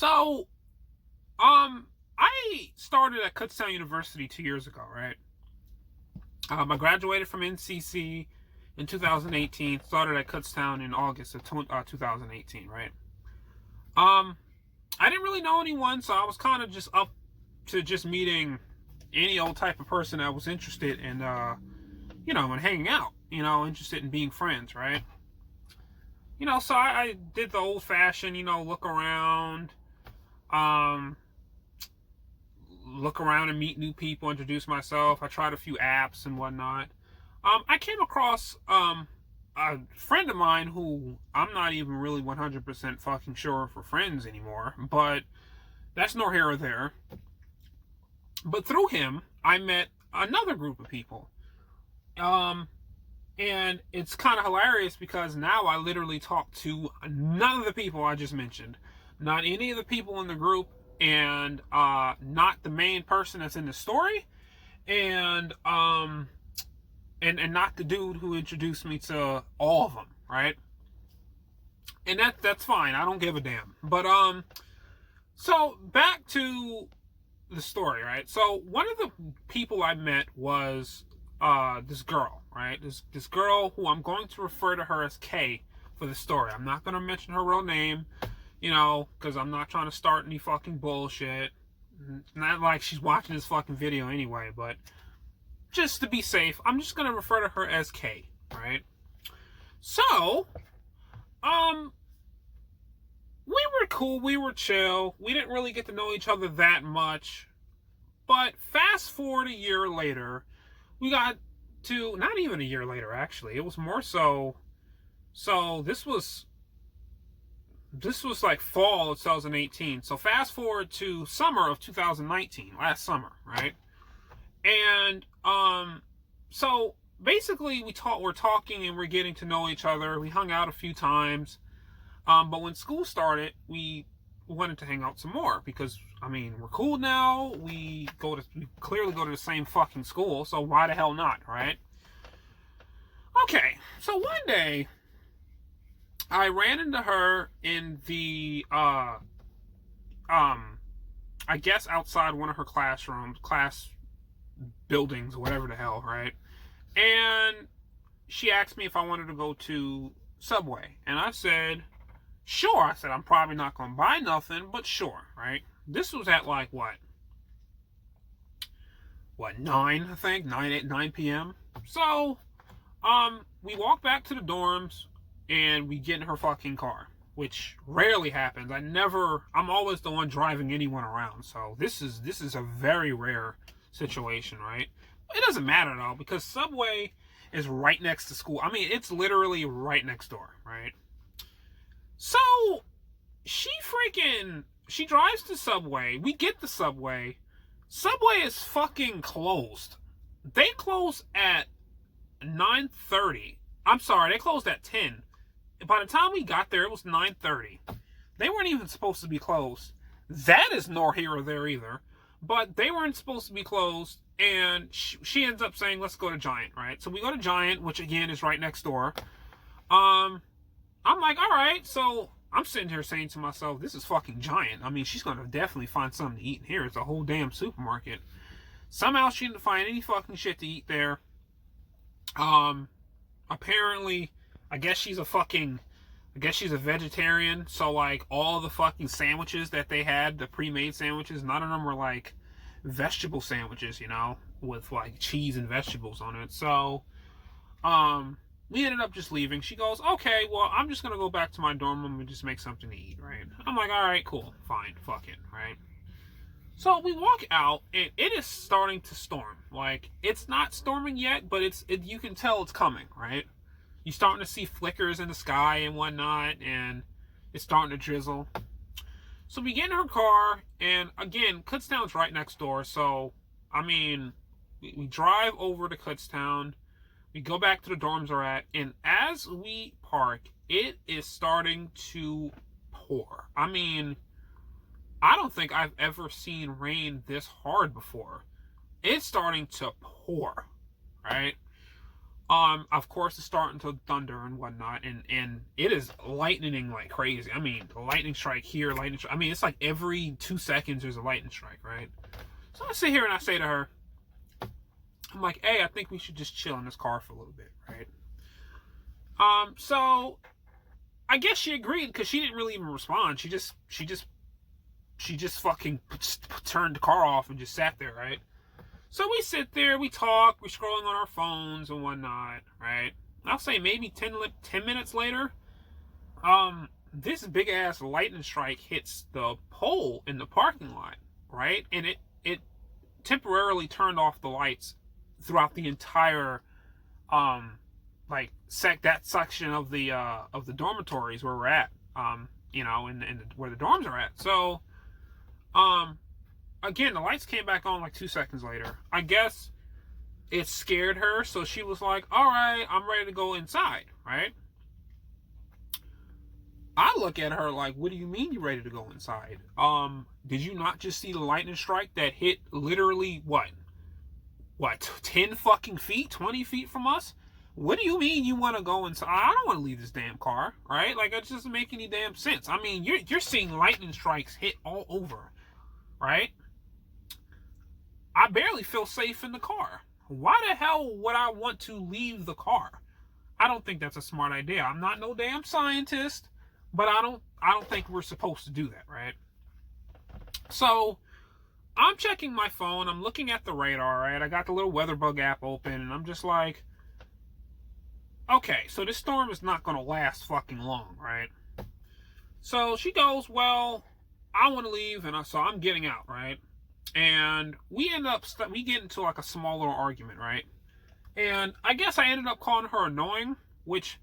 So, I started at Kutztown University 2 years ago, right? I graduated from NCC in 2018. Started at Kutztown in August of 2018, right? Um, I didn't really know anyone, so I was kind of just up to just meeting any old type of person that was interested in, in hanging out. Interested in being friends, right? So I did the old-fashioned, look around, um, and meet new people, introduce myself. I tried a few apps and whatnot. I came across a friend of mine who I'm not even really 100% fucking sure if we're friends anymore, but that's nor here or there. But through him, I met another group of people. And it's kind of hilarious because now I literally talk to none of the people I just mentioned. Not any of the people in the group, and not the main person that's in the story, and not the dude who introduced me to all of them, right? And that's fine. I don't give a damn. But so back to the story, right? So one of the people I met was this girl, right? This girl who I'm going to refer to her as Kay for the story. I'm not going to mention her real name, because I'm not trying to start any fucking bullshit. Not like she's watching this fucking video anyway, but just to be safe, I'm just going to refer to her as Kay, right? So, we were cool, we were chill, we didn't really get to know each other that much, but fast forward a year later, we got to, not even a year later actually, it was more so this was like fall of 2018. So fast forward to summer of 2019, last summer, right? And so basically we're talking and we're getting to know each other. We hung out a few times. But when school started, we wanted to hang out some more because, we're cool now. We clearly go to the same fucking school, so why the hell not, right? Okay, so one day, I ran into her in the, I guess outside one of her class buildings, whatever the hell, right? And she asked me if I wanted to go to Subway, and I said, sure. I said, I'm probably not going to buy nothing, but sure, right? This was at like, what, 9, I think? 9 p.m.? So, we walk back to the dorms, and we get in her fucking car, which rarely happens. I'm always the one driving anyone around, so this is a very rare situation, right? It doesn't matter, though, because Subway is right next to school. It's literally right next door, right? So, she drives to Subway. We get the Subway. Subway is fucking closed. They close at 9:30. I'm sorry, they closed at 10. By the time we got there, it was 9:30. They weren't even supposed to be closed. That is nor here or there either. But they weren't supposed to be closed, and she ends up saying, let's go to Giant, right? So we go to Giant, which again is right next door. I'm like, all right, so I'm sitting here saying to myself, this is fucking Giant. She's going to definitely find something to eat in here. It's a whole damn supermarket. Somehow she didn't find any fucking shit to eat there. Apparently, I guess she's a vegetarian, so like all the fucking sandwiches that they had, the pre-made sandwiches, none of them were like vegetable sandwiches, with like cheese and vegetables on it. So, we ended up just leaving. She goes, okay, well, I'm just going to go back to my dorm room and just make something to eat, right? I'm like, all right, cool, fine, fuck it, right? So we walk out, and it is starting to storm. Like, it's not storming yet, but you can tell it's coming, right? You're starting to see flickers in the sky and whatnot, and it's starting to drizzle. So we get in her car, and again, Kutztown's right next door, so, we drive over to Kutztown. We go back to the dorms we're at, and as we park, it is starting to pour. I don't think I've ever seen rain this hard before. It's starting to pour, right? Of course, it's starting to thunder and whatnot, and it is lightning like crazy. I mean, a lightning strike here, lightning strike. I mean, it's like every 2 seconds there's a lightning strike, right? So I sit here and I say to her, I'm like, hey, I think we should just chill in this car for a little bit, right? So I guess she agreed because she didn't really even respond. She just fucking turned the car off and just sat there, right? So we sit there, we talk, we're scrolling on our phones and whatnot, right? I'll say maybe 10 minutes later, this big ass lightning strike hits the pole in the parking lot, right? And it temporarily turned off the lights throughout the entire that section of the dormitories where we're at, where the dorms are at. So again, the lights came back on like 2 seconds later. I guess it scared her, so she was like, all right, I'm ready to go inside, right? I look at her like, what do you mean you're ready to go inside? Did you not just see the lightning strike that hit literally what 10 fucking feet, 20 feet from us? What do you mean you want to go inside? I don't want to leave this damn car, right? Like, it doesn't make any damn sense. I mean, you're seeing lightning strikes hit all over, right? I barely feel safe in the car. Why the hell would I want to leave the car? I don't think that's a smart idea. I'm not no damn scientist, but I don't think we're supposed to do that, right? So I'm checking my phone. I'm looking at the radar, right? I got the little WeatherBug app open, and I'm just like, okay, so this storm is not going to last fucking long, right? So she goes, well, I want to leave, and so I'm getting out, right? And we get into like a small little argument, right? And I guess I ended up calling her annoying, which,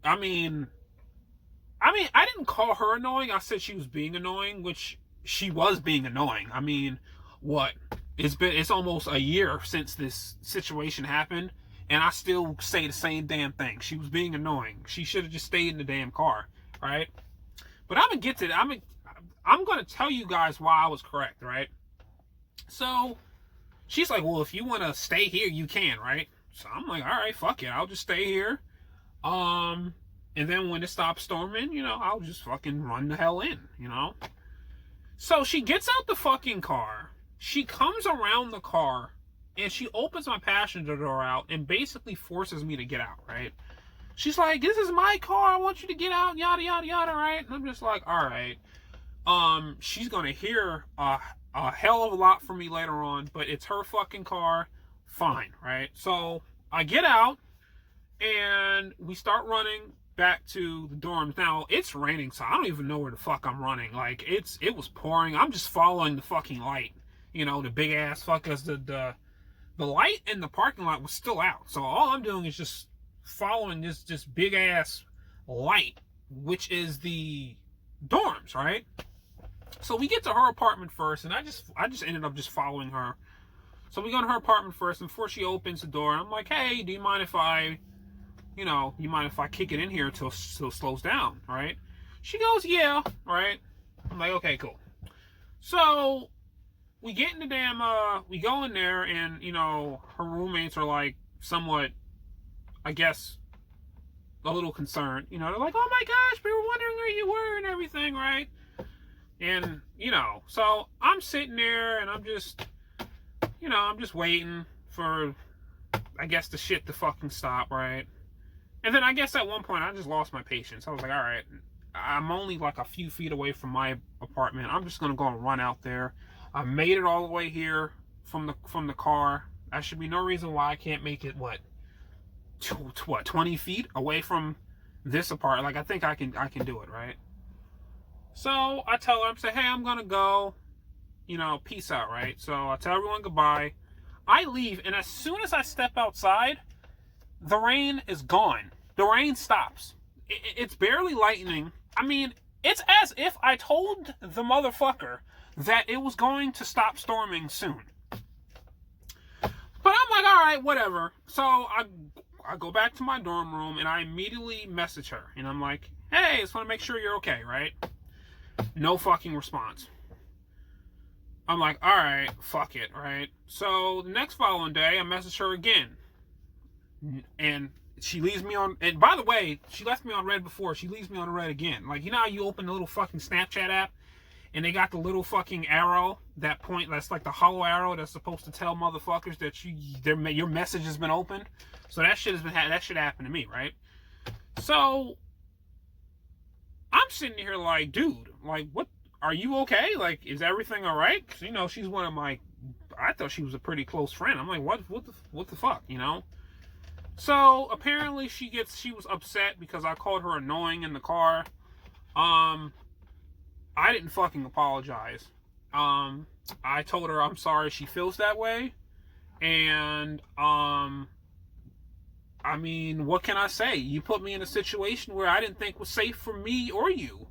I mean, I didn't call her annoying. I said she was being annoying, which she was being annoying. I mean, what? It's almost a year since this situation happened, and I still say the same damn thing. She was being annoying. She should have just stayed in the damn car, right? But I'm gonna get to that. I'm gonna tell you guys why I was correct, right? So she's like, well, if you want to stay here, you can, right? So I'm like, all right, fuck it, I'll just stay here. And then when it stops storming, I'll just fucking run the hell in, So she gets out the fucking car. She comes around the car and she opens my passenger door out and basically forces me to get out, right? She's like, this is my car, I want you to get out, yada, yada, yada, right? And I'm just like, all right. She's gonna hear a hell of a lot from me later on, but it's her fucking car. Fine, right? So I get out and we start running back to the dorms. Now it's raining, so I don't even know where the fuck I'm running. Like, it was pouring. I'm just following the fucking light. The big ass fuck, cause the light in the parking lot was still out. So all I'm doing is just following this big ass light, which is the dorms, right? So we get to her apartment first, and I just ended up just following her. So we go to her apartment first, and before she opens the door, I'm like, hey, do you mind if I kick it in here until it slows down, right? She goes, yeah, right? I'm like, okay, cool. So we get in the damn, we go in there, and, her roommates are like somewhat, I guess, a little concerned. They're like, oh my gosh, we were wondering where you were and everything, right? And, so I'm sitting there and I'm just waiting for, I guess, the shit to fucking stop, right? And then I guess at one point I just lost my patience. I was like, all right, I'm only like a few feet away from my apartment. I'm just going to go and run out there. I made it all the way here from the car. There should be no reason why I can't make it, 20 feet away from this apartment. Like, I think I can do it, right? So I tell her, I'm saying, hey, I'm gonna go, peace out, right? So I tell everyone goodbye. I leave, and as soon as I step outside, the rain is gone. The rain stops. It's barely lightning. I mean, it's as if I told the motherfucker that it was going to stop storming soon. But I'm like, all right, whatever. So I go back to my dorm room, and I immediately message her, and I'm like, hey, just want to make sure you're okay, right? No fucking response. I'm like, all right, fuck it, right? So the next following day, I message her again. and she leaves me on. And by the way, she left me on red before. She leaves me on red again. Like, you know how you open the little fucking Snapchat app, and they got the little fucking arrow, that point, that's like the hollow arrow that's supposed to tell motherfuckers that your message has been opened. So that shit happened to me, right? So I'm sitting here like, dude, like, what? Are you okay? Like, is everything all right? 'Cause, you know, she's one of my. I thought she was a pretty close friend. I'm like, what the fuck, you know? So apparently she was upset because I called her annoying in the car. I didn't fucking apologize. I told her I'm sorry she feels that way. And, I mean, what can I say? You put me in a situation where I didn't think was safe for me or you.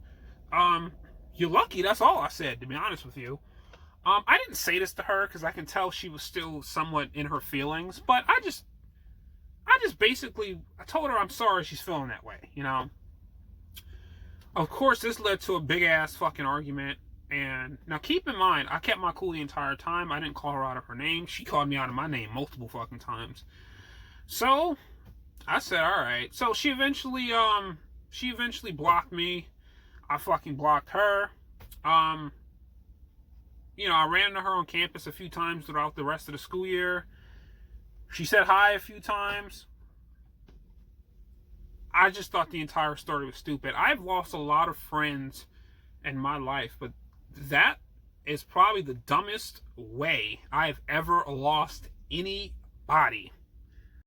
You're lucky, that's all I said, to be honest with you. I didn't say this to her because I can tell she was still somewhat in her feelings, but I just basically, I told her I'm sorry she's feeling that way, you know? Of course, this led to a big-ass fucking argument. And now keep in mind, I kept my cool the entire time. I didn't call her out of her name. She called me out of my name multiple fucking times. So I said, all right. So she eventually blocked me. I fucking blocked her. You know, I ran into her on campus a few times throughout the rest of the school year. She said hi a few times. I just thought the entire story was stupid. I've lost a lot of friends in my life, but that is probably the dumbest way I've ever lost anybody.